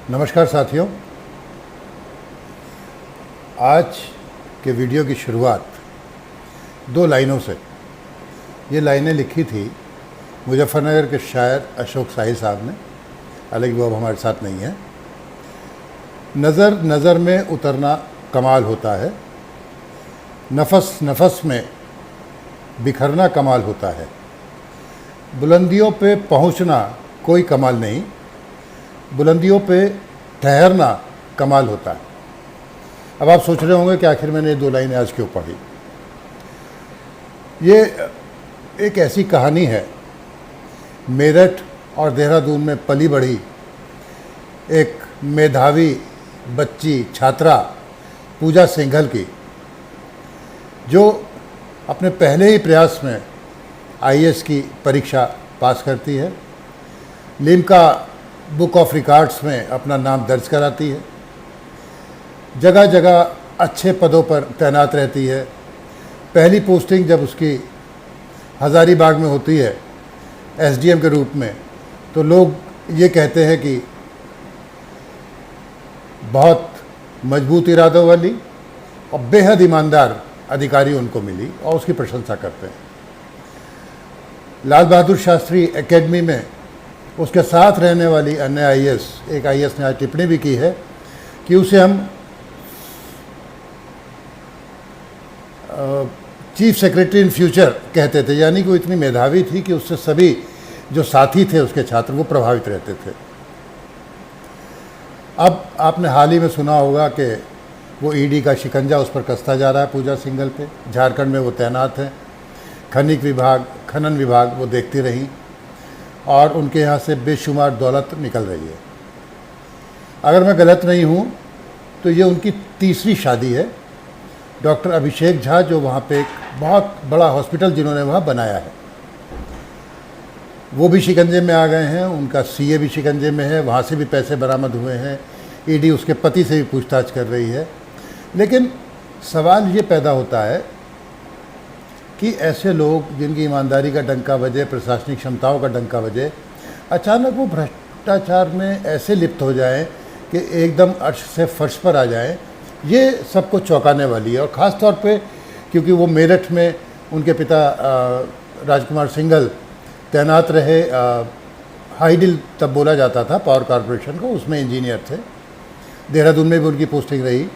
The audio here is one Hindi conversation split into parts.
नमस्कार साथियों, आज के वीडियो की शुरुआत दो लाइनों से। ये लाइनें लिखी थी मुजफ्फरनगर के शायर अशोक साहिल साहब ने, हालांकि वो अब हमारे साथ नहीं है। नज़र नज़र में उतरना कमाल होता है, नफस नफस में बिखरना कमाल होता है, बुलंदियों पे पहुंचना कोई कमाल नहीं, बुलंदियों पे ठहरना कमाल होता है। अब आप सोच रहे होंगे कि आखिर मैंने ये दो लाइनें आज क्यों पढ़ी। ये एक ऐसी कहानी है, मेरठ और देहरादून में पली बढ़ी एक मेधावी बच्ची छात्रा पूजा सिंघल की, जो अपने पहले ही प्रयास में आईएएस की परीक्षा पास करती है, लिम्का बुक ऑफ रिकॉर्ड्स में अपना नाम दर्ज कराती है, जगह जगह अच्छे पदों पर तैनात रहती है। पहली पोस्टिंग जब उसकी हज़ारीबाग में होती है एसडीएम के रूप में, तो लोग ये कहते हैं कि बहुत मजबूत इरादों वाली और बेहद ईमानदार अधिकारी उनको मिली और उसकी प्रशंसा करते हैं। लाल बहादुर शास्त्री एकेडमी में उसके साथ रहने वाली अन्य आईएएस, एक आईएएस ने आज टिप्पणी भी की है कि उसे हम चीफ सेक्रेटरी इन फ्यूचर कहते थे, यानी कि वो इतनी मेधावी थी कि उससे सभी जो साथी थे उसके छात्र वो प्रभावित रहते थे। अब आपने हाल ही में सुना होगा कि वो ईडी का शिकंजा उस पर कसता जा रहा है पूजा सिंघल पे। झारखंड में वो तैनात हैं, खनन विभाग वो देखती रहीं और उनके यहाँ से बेशुमार दौलत निकल रही है। अगर मैं गलत नहीं हूँ तो ये उनकी तीसरी शादी है। डॉक्टर अभिषेक झा, जो वहाँ पे एक बहुत बड़ा हॉस्पिटल जिन्होंने वहाँ बनाया है, वो भी शिकंजे में आ गए हैं। उनका सीए भी शिकंजे में है, वहाँ से भी पैसे बरामद हुए हैं। ईडी उसके पति से भी पूछताछ कर रही है। लेकिन सवाल ये पैदा होता है कि ऐसे लोग जिनकी ईमानदारी का डंका बजे, प्रशासनिक क्षमताओं का डंका बजे, अचानक वो भ्रष्टाचार में ऐसे लिप्त हो जाएं कि एकदम अर्श से फर्श पर आ जाएं, ये सबको चौंकाने वाली है। और ख़ास तौर पे क्योंकि वो मेरठ में उनके पिता राजकुमार सिंघल तैनात रहे, हाईडिल तब बोला जाता था पावर कॉरपोरेशन को, उसमें इंजीनियर थे। देहरादून में भी उनकी पोस्टिंग रही।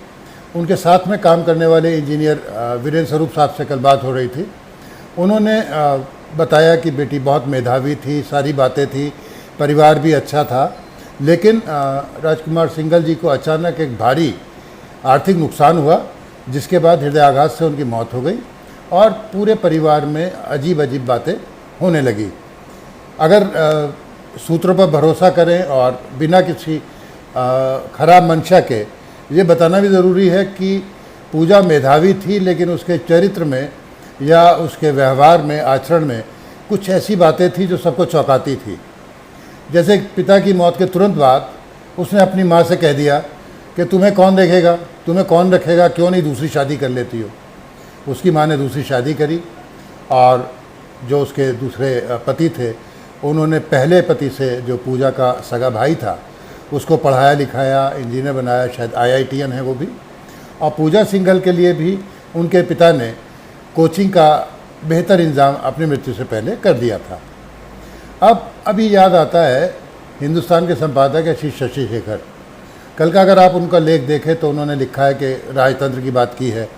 उनके साथ में काम करने वाले इंजीनियर वीरेंद्र स्वरूप साहब से कल बात हो रही थी। उन्होंने बताया कि बेटी बहुत मेधावी थी, सारी बातें थी, परिवार भी अच्छा था, लेकिन राजकुमार सिंघल जी को अचानक एक भारी आर्थिक नुकसान हुआ, जिसके बाद हृदयाघात से उनकी मौत हो गई और पूरे परिवार में अजीब अजीब बातें होने लगी। अगर सूत्रों पर भरोसा करें और बिना किसी खराब मंशा के, ये बताना भी ज़रूरी है कि पूजा मेधावी थी, लेकिन उसके चरित्र में या उसके व्यवहार में, आचरण में कुछ ऐसी बातें थी जो सबको चौंकाती थी। जैसे पिता की मौत के तुरंत बाद उसने अपनी माँ से कह दिया कि तुम्हें कौन देखेगा, तुम्हें कौन रखेगा, क्यों नहीं दूसरी शादी कर लेती हो। उसकी माँ ने दूसरी शादी करी और जो उसके दूसरे पति थे, उन्होंने पहले पति से, जो पूजा का सगा भाई था, उसको पढ़ाया लिखाया, इंजीनियर बनाया, शायद IITN है वो भी। और पूजा सिंघल के लिए भी उनके पिता ने कोचिंग का बेहतर इंतजाम अपनी मृत्यु से पहले कर दिया था। अब अभी याद आता है हिंदुस्तान के संपादक है श्री शशि शेखर। कल का अगर आप उनका लेख देखें तो उन्होंने लिखा है कि राजतंत्र की बात की है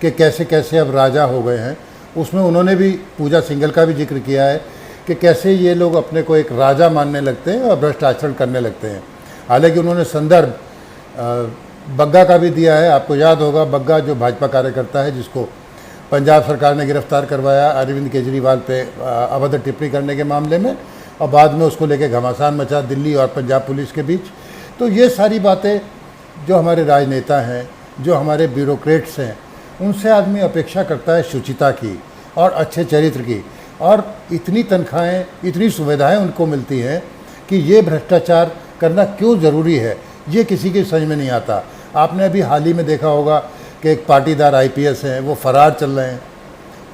कि कैसे कैसे अब राजा हो गए हैं। उसमें उन्होंने भी पूजा सिंघल का भी जिक्र किया है कि कैसे ये लोग अपने को एक राजा मानने लगते हैं और भ्रष्ट आचरण करने लगते हैं। हालांकि उन्होंने संदर्भ बग्गा का भी दिया है। आपको याद होगा, बग्गा जो भाजपा कार्यकर्ता है, जिसको पंजाब सरकार ने गिरफ्तार करवाया अरविंद केजरीवाल पे अभद्र टिप्पणी करने के मामले में, और बाद में उसको लेके घमासान मचा दिल्ली और पंजाब पुलिस के बीच। तो ये सारी बातें जो हमारे राजनेता हैं, जो हमारे ब्यूरोक्रेट्स हैं, उनसे आदमी अपेक्षा करता है शुचिता की और अच्छे चरित्र की। और इतनी तनख्वाहें, इतनी सुविधाएं उनको मिलती हैं कि ये भ्रष्टाचार करना क्यों ज़रूरी है, ये किसी की समझ में नहीं आता। आपने अभी हाल ही में देखा होगा कि एक पाटीदार IPS हैं, वो फरार चल रहे हैं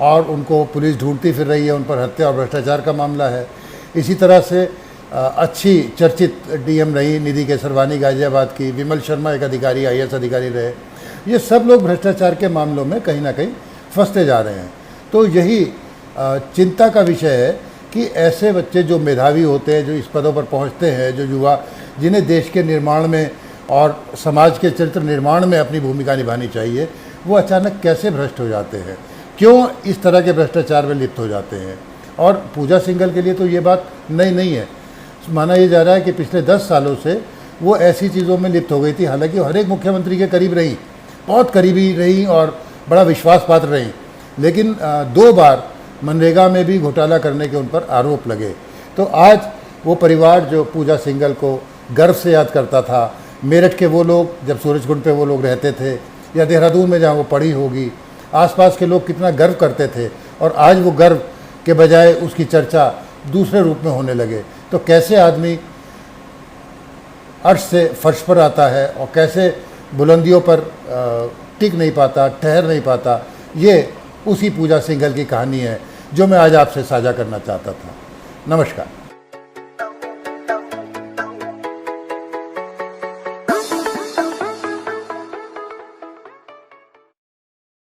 और उनको पुलिस ढूंढती फिर रही है, उन पर हत्या और भ्रष्टाचार का मामला है। इसी तरह से अच्छी चर्चित डीएम रही निधि केसरवानी गाजियाबाद की, विमल शर्मा एक अधिकारी आईएएस अधिकारी रहे। ये सब लोग भ्रष्टाचार के मामलों में कहीं ना कहीं फंसते जा रहे हैं। तो यही चिंता का विषय है कि ऐसे बच्चे जो मेधावी होते हैं, जो इस पदों पर पहुंचते हैं, जो युवा जिन्हें देश के निर्माण में और समाज के चरित्र निर्माण में अपनी भूमिका निभानी चाहिए, वो अचानक कैसे भ्रष्ट हो जाते हैं, क्यों इस तरह के भ्रष्टाचार में लिप्त हो जाते हैं। और पूजा सिंघल के लिए तो ये बात नई नहीं है। माना यह जा रहा है कि पिछले 10 सालों से वो ऐसी चीज़ों में लिप्त हो गई थी। हालांकि हर एक मुख्यमंत्री के करीब रही, बहुत करीबी रही और बड़ा विश्वास पात्र रही, लेकिन 2 बार मनरेगा में भी घोटाला करने के उन पर आरोप लगे। तो आज वो परिवार जो पूजा सिंघल को गर्व से याद करता था, मेरठ के वो लोग जब सूरजकुंड पे वो लोग रहते थे, या देहरादून में जहाँ वो पढ़ी होगी, आसपास के लोग कितना गर्व करते थे, और आज वो गर्व के बजाय उसकी चर्चा दूसरे रूप में होने लगे। तो कैसे आदमी अर्श से फर्श पर आता है और कैसे बुलंदियों पर टिक नहीं पाता, ठहर नहीं पाता, ये उसी पूजा सिंघल की कहानी है जो मैं आज आपसे साझा करना चाहता था। नमस्कार।